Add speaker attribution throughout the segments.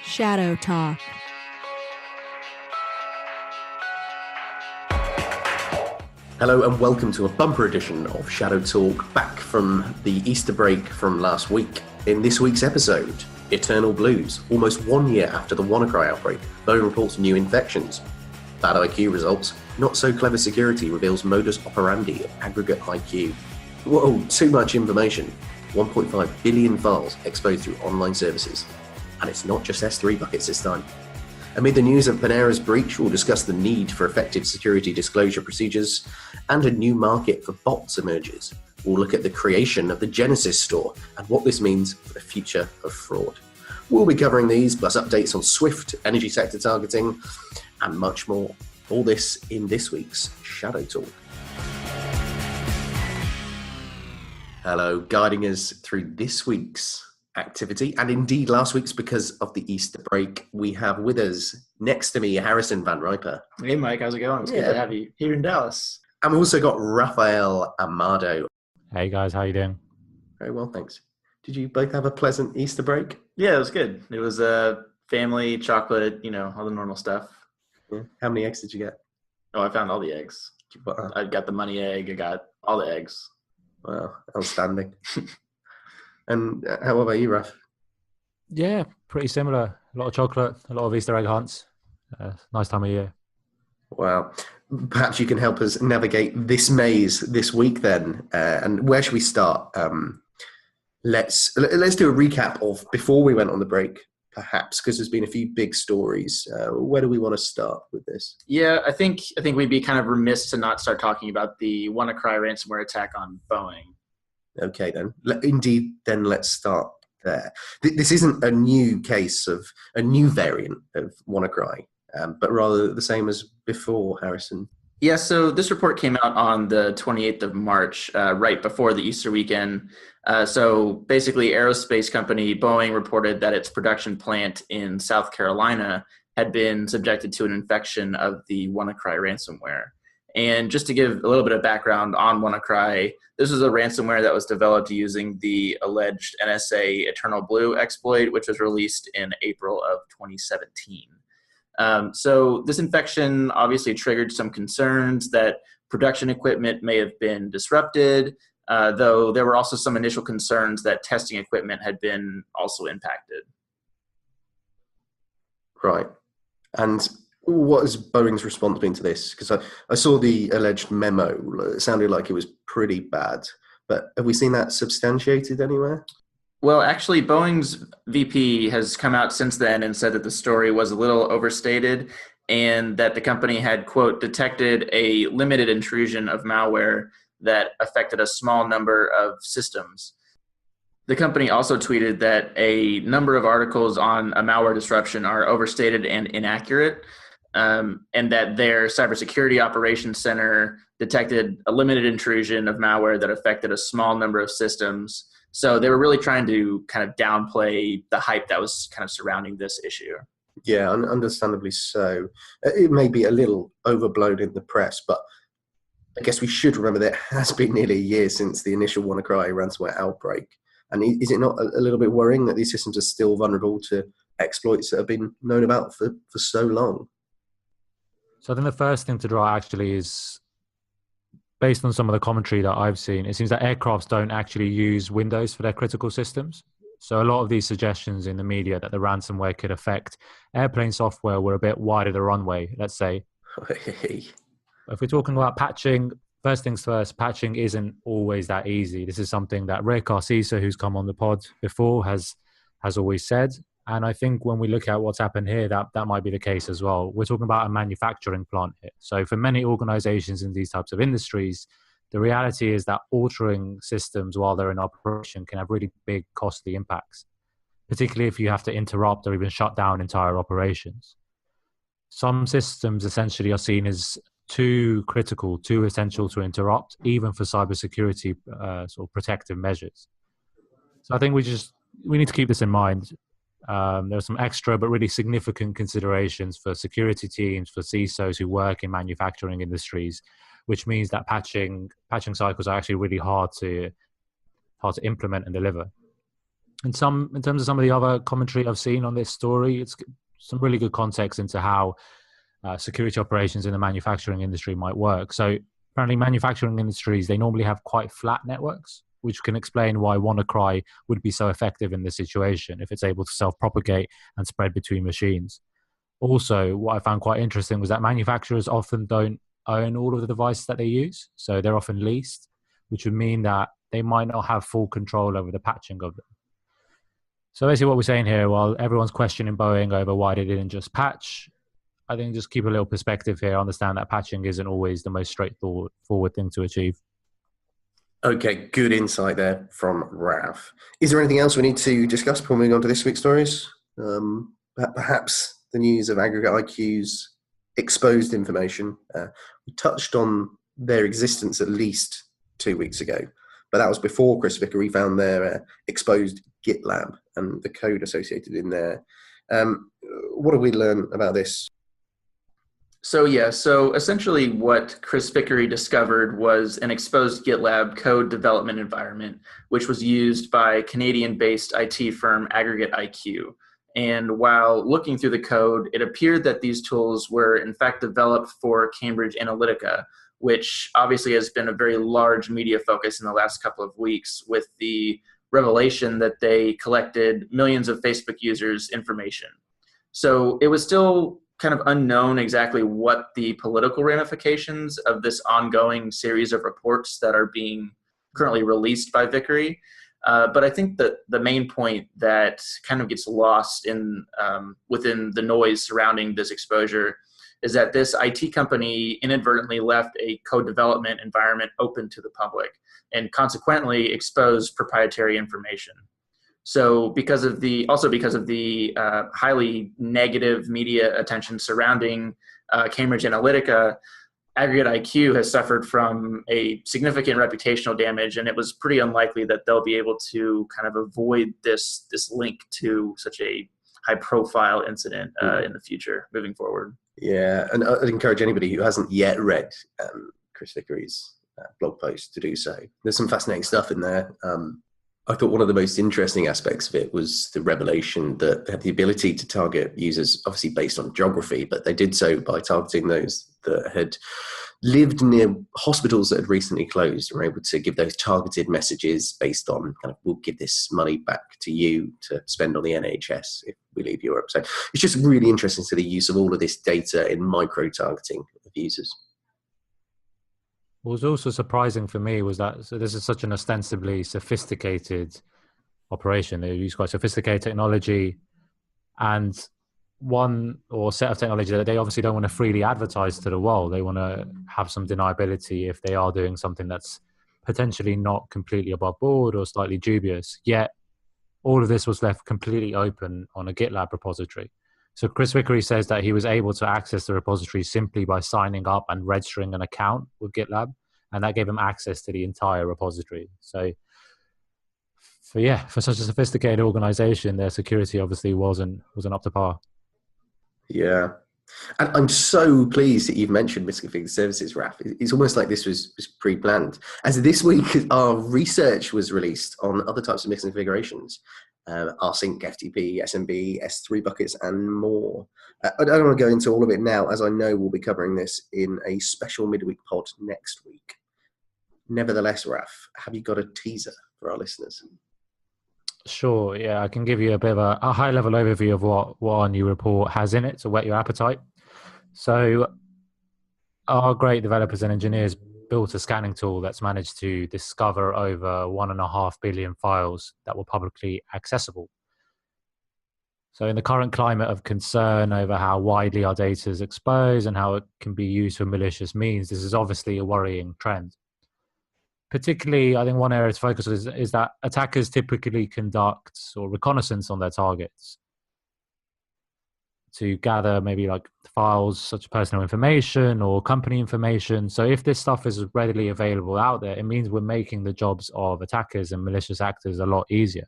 Speaker 1: ShadowTalk.
Speaker 2: Hello and welcome to a bumper edition of ShadowTalk, back from the Easter break from last week. In this week's episode, Eternal Blues. Almost 1 year after the WannaCry outbreak, Boeing reports new infections. Bad IQ results. Not so clever security reveals modus operandi of Aggregate IQ. Whoa, too much information. 1.5 billion files exposed through online services. And it's not just S3 buckets this time. Amid the news of Panera's breach, we'll discuss the need for effective security disclosure procedures, and a new market for bots emerges. We'll look at the creation of the Genesis store and what this means for the future of fraud. We'll be covering these, plus updates on Swift, energy sector targeting, and much more. All this in this week's Shadow Talk. Hello, guiding us through this week's activity, and indeed last week's because of the Easter break, we have with us next to me Harrison Van Riper.
Speaker 3: Hey Mike, how's it going? It's good to have you here in Dallas.
Speaker 2: And we've also got Rafael Amado.
Speaker 4: Hey guys, how you doing?
Speaker 2: Very well, thanks. Did you both have a pleasant Easter break?
Speaker 3: Yeah, it was good. It was family, chocolate, all the normal stuff.
Speaker 2: Yeah. How many eggs did you get?
Speaker 3: Oh, I found all the eggs. I got the money egg. I got all the eggs.
Speaker 2: Wow, outstanding. And how about you, Raf?
Speaker 4: Yeah, pretty similar. A lot of chocolate, a lot of Easter egg hunts. Nice time of year.
Speaker 2: Wow. Perhaps you can help us navigate this maze this week then. And where should we start? Let's do a recap of before we went on the break, perhaps, because there's been a few big stories. Where do we want to start with this?
Speaker 3: Yeah, I think we'd be kind of remiss to not start talking about the WannaCry ransomware attack on Boeing.
Speaker 2: Okay, then. Indeed, then let's start there. This isn't a new case of a new variant of WannaCry, but rather the same as before, Harrison.
Speaker 3: Yeah, so this report came out on the 28th of March, right before the Easter weekend. So basically, aerospace company Boeing reported that its production plant in South Carolina had been subjected to an infection of the WannaCry ransomware. And just to give a little bit of background on WannaCry, this was a ransomware that was developed using the alleged NSA Eternal Blue exploit, which was released in April of 2017. So this infection obviously triggered some concerns that production equipment may have been disrupted, though there were also some initial concerns that testing equipment had been also impacted.
Speaker 2: Right. And what has Boeing's response been to this? Because I saw the alleged memo. It sounded like it was pretty bad. But have we seen that substantiated anywhere?
Speaker 3: Well, actually, Boeing's VP has come out since then and said that the story was a little overstated and that the company had, quote, detected a limited intrusion of malware that affected a small number of systems. The company also tweeted that a number of articles on a malware disruption are overstated and inaccurate, and that their cybersecurity operations center detected a limited intrusion of malware that affected a small number of systems. So they were really trying to kind of downplay the hype that was kind of surrounding this issue.
Speaker 2: Yeah, understandably so. It may be a little overblown in the press, but I guess we should remember that it has been nearly a year since the initial WannaCry ransomware outbreak. And is it not a little bit worrying that these systems are still vulnerable to exploits that have been known about for so long?
Speaker 4: So I think the first thing to draw actually is, based on some of the commentary that I've seen, it seems that aircrafts don't actually use Windows for their critical systems. So a lot of these suggestions in the media that the ransomware could affect airplane software were a bit wide of the runway, let's say. If we're talking about patching, first things first, patching isn't always that easy. This is something that Rick, our CISO, who's come on the pod before, has always said. And I think when we look at what's happened here, that might be the case as well. We're talking about a manufacturing plant here. So for many organizations in these types of industries, the reality is that altering systems while they're in operation can have really big costly impacts, particularly if you have to interrupt or even shut down entire operations. Some systems essentially are seen as too critical, too essential to interrupt, even for cybersecurity sort of protective measures. So I think we need to keep this in mind. There are some extra but really significant considerations for security teams, for CISOs who work in manufacturing industries, which means that patching cycles are actually really hard to implement and deliver. In terms of some of the other commentary I've seen on this story, it's some really good context into how security operations in the manufacturing industry might work. So apparently manufacturing industries, they normally have quite flat networks, which can explain why WannaCry would be so effective in this situation if it's able to self-propagate and spread between machines. Also, what I found quite interesting was that manufacturers often don't own all of the devices that they use. So they're often leased, which would mean that they might not have full control over the patching of them. So basically what we're saying here, while everyone's questioning Boeing over why they didn't just patch, I think just keep a little perspective here, understand that patching isn't always the most straightforward thing to achieve.
Speaker 2: Okay, good insight there from Ralph. Is there anything else we need to discuss before moving on to this week's stories? Perhaps the news of Aggregate IQ's exposed information. We touched on their existence at least 2 weeks ago, but that was before Chris Vickery found their exposed GitLab and the code associated in there. What did we learn about this?
Speaker 3: So essentially what Chris Vickery discovered was an exposed GitLab code development environment, which was used by Canadian-based IT firm Aggregate IQ. And while looking through the code, it appeared that these tools were in fact developed for Cambridge Analytica, which obviously has been a very large media focus in the last couple of weeks with the revelation that they collected millions of Facebook users' information. So it was still kind of unknown exactly what the political ramifications of this ongoing series of reports that are being currently released by Vickery. But I think that the main point that kind of gets lost in within the noise surrounding this exposure is that this IT company inadvertently left a code development environment open to the public and consequently exposed proprietary information. So because of the highly negative media attention surrounding Cambridge Analytica, Aggregate IQ has suffered from a significant reputational damage, and it was pretty unlikely that they'll be able to kind of avoid this link to such a high-profile incident in the future moving forward.
Speaker 2: Yeah, and I'd encourage anybody who hasn't yet read Chris Vickery's blog post to do so. There's some fascinating stuff in there. I thought one of the most interesting aspects of it was the revelation that they had the ability to target users, obviously based on geography, but they did so by targeting those that had lived near hospitals that had recently closed and were able to give those targeted messages based on kind of, we'll give this money back to you to spend on the NHS if we leave Europe. So it's just really interesting to the use of all of this data in micro-targeting of users.
Speaker 4: What was also surprising for me was that this is such an ostensibly sophisticated operation. They use quite sophisticated technology and set of technology that they obviously don't want to freely advertise to the world. They want to have some deniability if they are doing something that's potentially not completely above board or slightly dubious. Yet all of this was left completely open on a GitLab repository. So Chris Vickery says that he was able to access the repository simply by signing up and registering an account with GitLab, and that gave him access to the entire repository. So for such a sophisticated organization, their security obviously wasn't up to par.
Speaker 2: Yeah. And I'm so pleased that you've mentioned misconfigured services, Raf. It's almost like this was pre-planned. As this week, our research was released on other types of misconfigurations. rsync, FTP, SMB, S3 buckets, and more. I don't want to go into all of it now, as I know we'll be covering this in a special midweek pod next week. Nevertheless, Raf, have you got a teaser for our listeners?
Speaker 4: Sure, yeah, I can give you a bit of a high-level overview of what our new report has in it to whet your appetite. So our great developers and engineers built a scanning tool that's managed to discover over 1.5 billion files that were publicly accessible. So in the current climate of concern over how widely our data is exposed and how it can be used for malicious means, this is obviously a worrying trend. Particularly, I think one area to focus on is that attackers typically conduct or reconnaissance on their targets to gather maybe like files such as personal information or company information. So if this stuff is readily available out there, it means we're making the jobs of attackers and malicious actors a lot easier.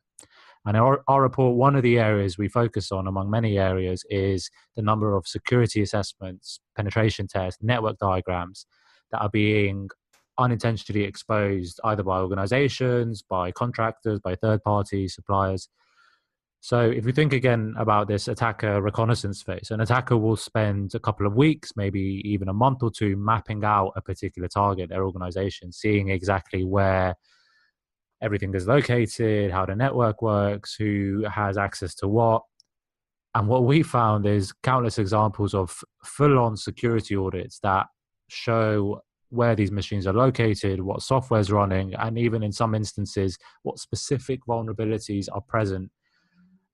Speaker 4: And our report, one of the areas we focus on among many areas is the number of security assessments, penetration tests, network diagrams that are being unintentionally exposed either by organizations, by contractors, by third parties, suppliers. So if we think again about this attacker reconnaissance phase, an attacker will spend a couple of weeks, maybe even a month or two, mapping out a particular target, their organization, seeing exactly where everything is located, how the network works, who has access to what. And what we found is countless examples of full-on security audits that show where these machines are located, what software is running, and even in some instances, what specific vulnerabilities are present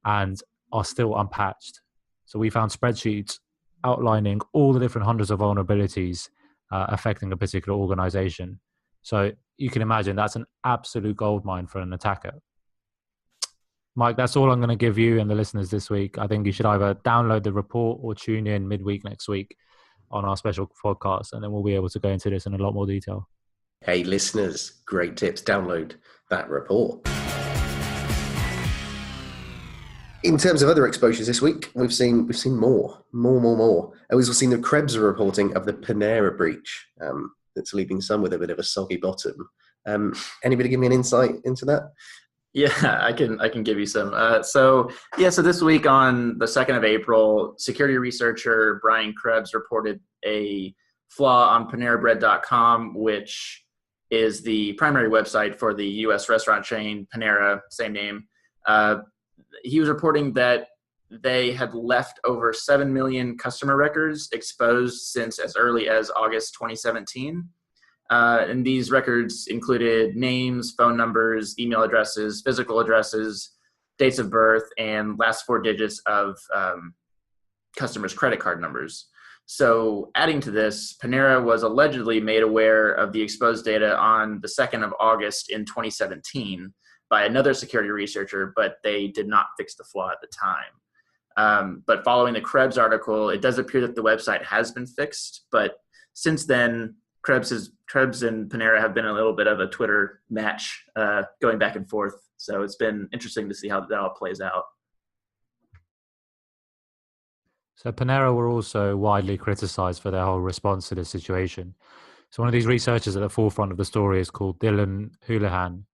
Speaker 4: and are still unpatched. So we found spreadsheets outlining all the different hundreds of vulnerabilities affecting a particular organization. So you can imagine that's an absolute goldmine for an attacker. Mike, that's all I'm going to give you and the listeners this week. I think you should either download the report or tune in midweek next week on our special podcast, and then we'll be able to go into this in a lot more detail.
Speaker 2: Hey, listeners, great tips. Download that report. In terms of other exposures this week, we've seen more. And we've seen the Krebs reporting of the Panera breach that's leaving some with a bit of a soggy bottom. Anybody give me an insight into that?
Speaker 3: Yeah, I can give you some. So this week on the 2nd of April, security researcher Brian Krebs reported a flaw on PaneraBread.com, which is the primary website for the U.S. restaurant chain Panera, same name. He was reporting that they had left over 7 million customer records exposed since as early as August 2017. And these records included names, phone numbers, email addresses, physical addresses, dates of birth, and last 4 digits of customers' credit card numbers. So adding to this, Panera was allegedly made aware of the exposed data on the 2nd of August in 2017 by another security researcher, but they did not fix the flaw at the time. But following the Krebs article, it does appear that the website has been fixed, but since then, Krebs and Panera have been a little bit of a Twitter match going back and forth. So it's been interesting to see how that all plays out.
Speaker 4: So Panera were also widely criticized for their whole response to the situation. So one of these researchers at the forefront of the story is called Dylan Houlihan.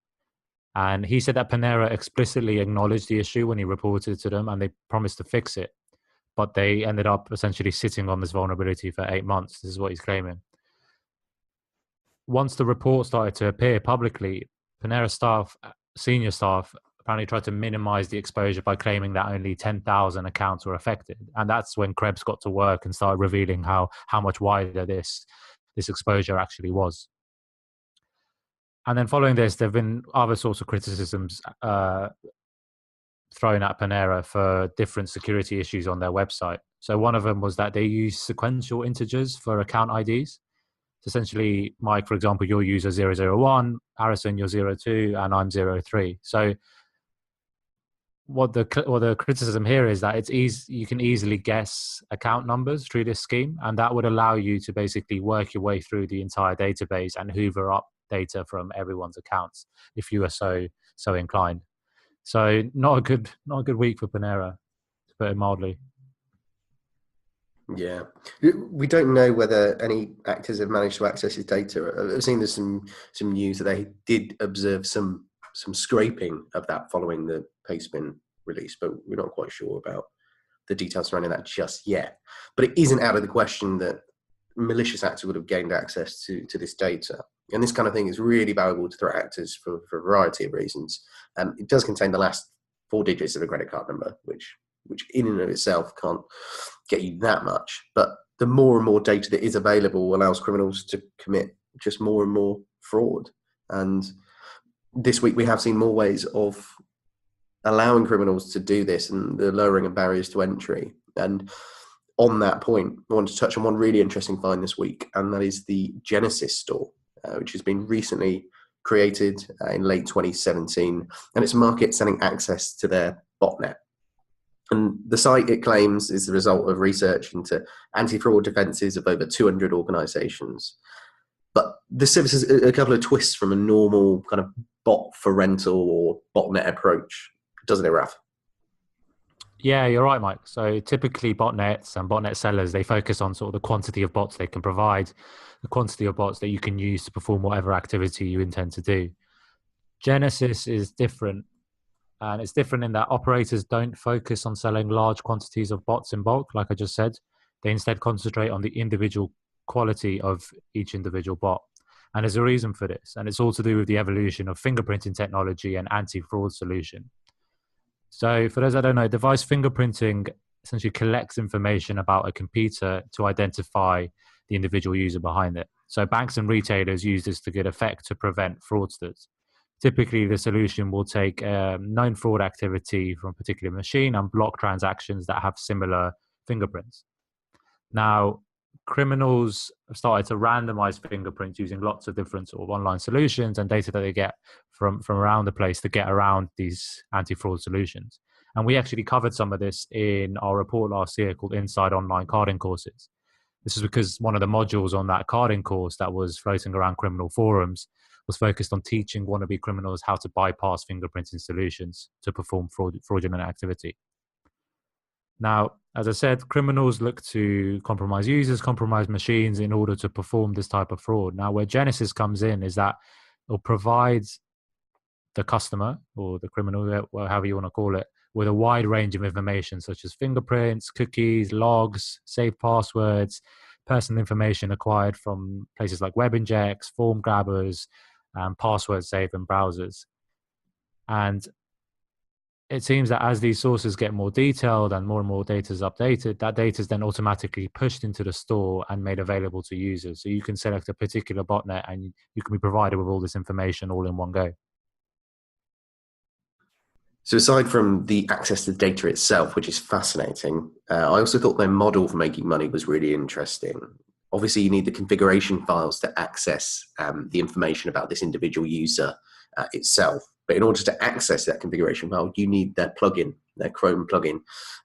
Speaker 4: And he said that Panera explicitly acknowledged the issue when he reported it to them, and they promised to fix it. But they ended up essentially sitting on this vulnerability for 8 months. This is what he's claiming. Once the report started to appear publicly, Panera staff, senior staff, apparently tried to minimize the exposure by claiming that only 10,000 accounts were affected. And that's when Krebs got to work and started revealing how much wider this exposure actually was. And then following this, there have been other sorts of criticisms thrown at Panera for different security issues on their website. So one of them was that they use sequential integers for account IDs. Essentially, Mike, for example, you'll use a 001, Harrison, you're 02, and I'm 03. So what the criticism here is that it's easy, you can easily guess account numbers through this scheme, and that would allow you to basically work your way through the entire database and hoover up data from everyone's accounts if you are so inclined. So not a good week for Panera, to put it mildly.
Speaker 2: Yeah, we don't know whether any actors have managed to access his data. I've seen there's some news that they did observe some scraping of that following the Pastebin release, but we're not quite sure about the details surrounding that just yet. But it isn't out of the question that malicious actors would have gained access to this data. And this kind of thing is really valuable to threat actors for a variety of reasons. It does contain the last 4 digits of a credit card number, which in and of itself can't get you that much. But the more and more data that is available allows criminals to commit just more and more fraud. And this week we have seen more ways of allowing criminals to do this and the lowering of barriers to entry. And on that point, I want to touch on one really interesting find this week, and that is the Genesis store, which has been recently created in late 2017, and it's a market selling access to their botnet. And the site, it claims, is the result of research into anti-fraud defenses of over 200 organizations. But the service has a couple of twists from a normal kind of bot for rental or botnet approach, doesn't it, Raf?
Speaker 4: Yeah, you're right, Mike. So typically botnets and botnet sellers, they focus on sort of the quantity of bots they can provide, the quantity of bots that you can use to perform whatever activity you intend to do. Genesis is different. And it's different in that operators don't focus on selling large quantities of bots in bulk, like I just said. They instead concentrate on the individual quality of each individual bot. And there's a reason for this. And it's all to do with the evolution of fingerprinting technology and anti-fraud solution. So for those that don't know, device fingerprinting essentially collects information about a computer to identify the individual user behind it. So banks and retailers use this to good effect to prevent fraudsters. Typically, the solution will take known fraud activity from a particular machine and block transactions that have similar fingerprints. Now, criminals have started to randomize fingerprints using lots of different sort of online solutions and data that they get from around the place to get around these anti-fraud solutions. And we actually covered some of this in our report last year called Inside Online Carding Courses. This is because one of the modules on that carding course that was floating around criminal forums was focused on teaching wannabe criminals how to bypass fingerprinting solutions to perform fraudulent activity. Now, as I said, criminals look to compromise users, compromise machines in order to perform this type of fraud. Now, where Genesis comes in is that it'll provide the customer or the criminal, however you want to call it, with a wide range of information such as fingerprints, cookies, logs, saved passwords, personal information acquired from places like web injects, form grabbers, password safe and browsers. And it seems that as these sources get more detailed and more data is updated, that data is then automatically pushed into the store and made available to users. So you can select a particular botnet and you can be provided with all this information all in one go.
Speaker 2: So aside from the access to the data itself, which is fascinating, I also thought their model for making money was really interesting. Obviously, you need the configuration files to access the information about this individual user itself. But in order to access that configuration file, you need their plugin, their Chrome plugin.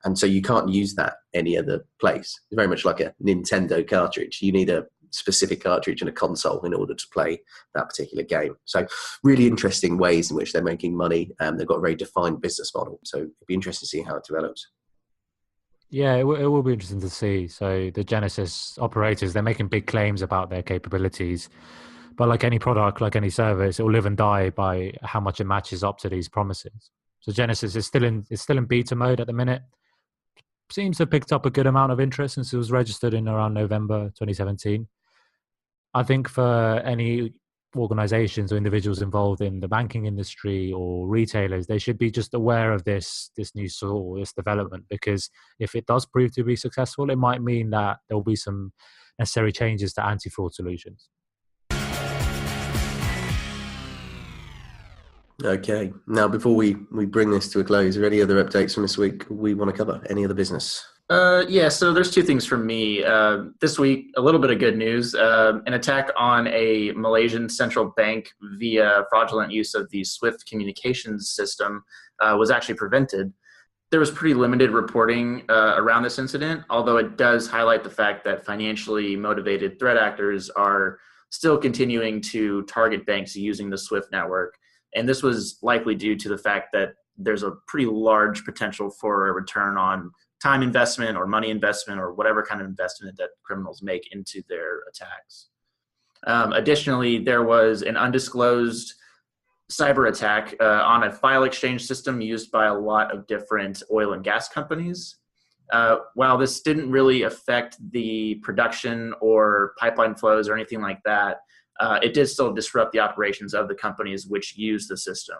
Speaker 2: And so you can't use that any other place. It's very much like a Nintendo cartridge. You need a specific cartridge and a console in order to play that particular game. So really interesting ways in which they're making money. They've got a very defined business model. So it'd be interesting to see how it develops.
Speaker 4: Yeah, it will be interesting to see. So the Genesis operators, they're making big claims about their capabilities. But like any product, like any service, it will live and die by how much it matches up to these promises. So Genesis is still in beta mode at the minute. Seems to have picked up a good amount of interest since it was registered in around November 2017. I think for any organizations or individuals involved in the banking industry or retailers, they should be just aware of this new sort, this development, because if it does prove to be successful, it might mean that there will be some necessary changes to anti-fraud solutions.
Speaker 2: Okay. Now, before we bring this to a close, are there any other updates from this week we want to cover? Any other business?
Speaker 3: Yeah, so there's two things from me. This week, a little bit of good news. An attack on a Malaysian central bank via fraudulent use of the SWIFT communications system was actually prevented. There was pretty limited reporting around this incident, although it does highlight the fact that financially motivated threat actors are still continuing to target banks using the SWIFT network. And this was likely due to the fact that there's a pretty large potential for a return on time investment or money investment or whatever kind of investment that criminals make into their attacks. Additionally, there was an undisclosed cyber attack on a file exchange system used by a lot of different oil and gas companies. While this didn't really affect the production or pipeline flows or anything like that, it did still disrupt the operations of the companies which use the system.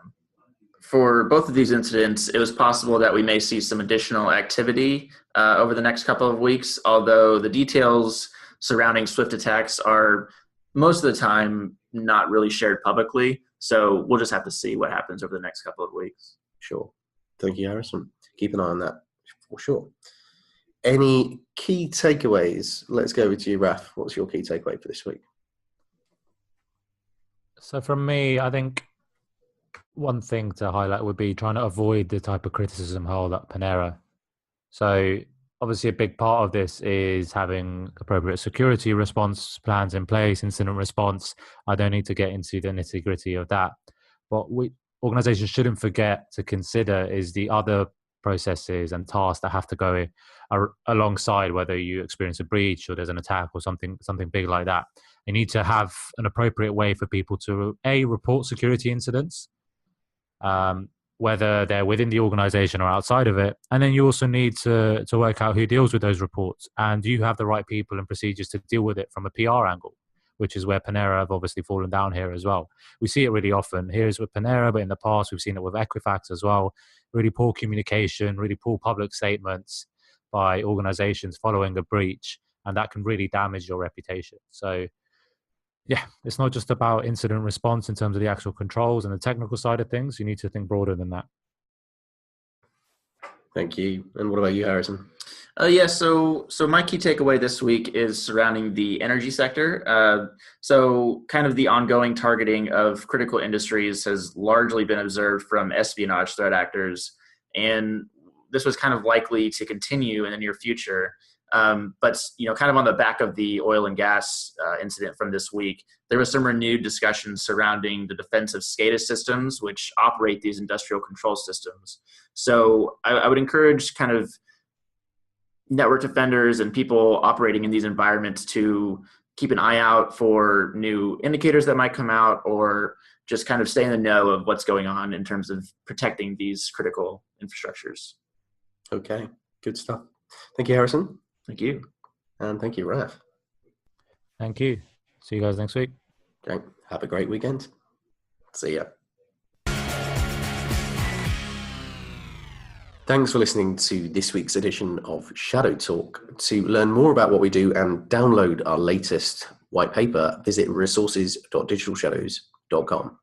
Speaker 3: For both of these incidents, it was possible that we may see some additional activity over the next couple of weeks, although the details surrounding SWIFT attacks are most of the time not really shared publicly. So we'll just have to see what happens over the next couple of weeks.
Speaker 2: Sure. Thank you, Harrison. Keep an eye on that for sure. Any key takeaways? Let's go over to you, Raf. What's your key takeaway for this week?
Speaker 4: So from me, I think one thing to highlight would be trying to avoid the type of criticism hole at Panera. So obviously a big part of this is having appropriate security response plans in place, incident response. I don't need to get into the nitty-gritty of that. What organizations shouldn't forget to consider is the other processes and tasks that have to go alongside whether you experience a breach or there's an attack or something big like that. You need to have an appropriate way for people to report security incidents, whether they're within the organization or outside of it. And then you also need to work out who deals with those reports, and do you have the right people and procedures to deal with it from a PR angle, which is where Panera have obviously fallen down here as well. We see it really often. Here's with Panera, but in the past we've seen it with Equifax as well. Really poor communication, really poor public statements by organizations following a breach, and that can really damage your reputation. So yeah, it's not just about incident response in terms of the actual controls and the technical side of things. You need to think broader than that.
Speaker 2: Thank you. And what about you, Harrison?
Speaker 3: So my key takeaway this week is surrounding the energy sector. So kind of the ongoing targeting of critical industries has largely been observed from espionage threat actors, and this was kind of likely to continue in the near future. But kind of on the back of the oil and gas incident from this week, there was some renewed discussion surrounding the defensive SCADA systems, which operate these industrial control systems. So I would encourage kind of network defenders and people operating in these environments to keep an eye out for new indicators that might come out, or just kind of stay in the know of what's going on in terms of protecting these critical infrastructures.
Speaker 2: Okay, good stuff. Thank you, Harrison.
Speaker 3: Thank you.
Speaker 2: And thank you, Raf.
Speaker 4: Thank you. See you guys next week.
Speaker 2: Great. Have a great weekend. See ya. Thanks for listening to this week's edition of Shadow Talk. To learn more about what we do and download our latest white paper, visit resources.digitalshadows.com.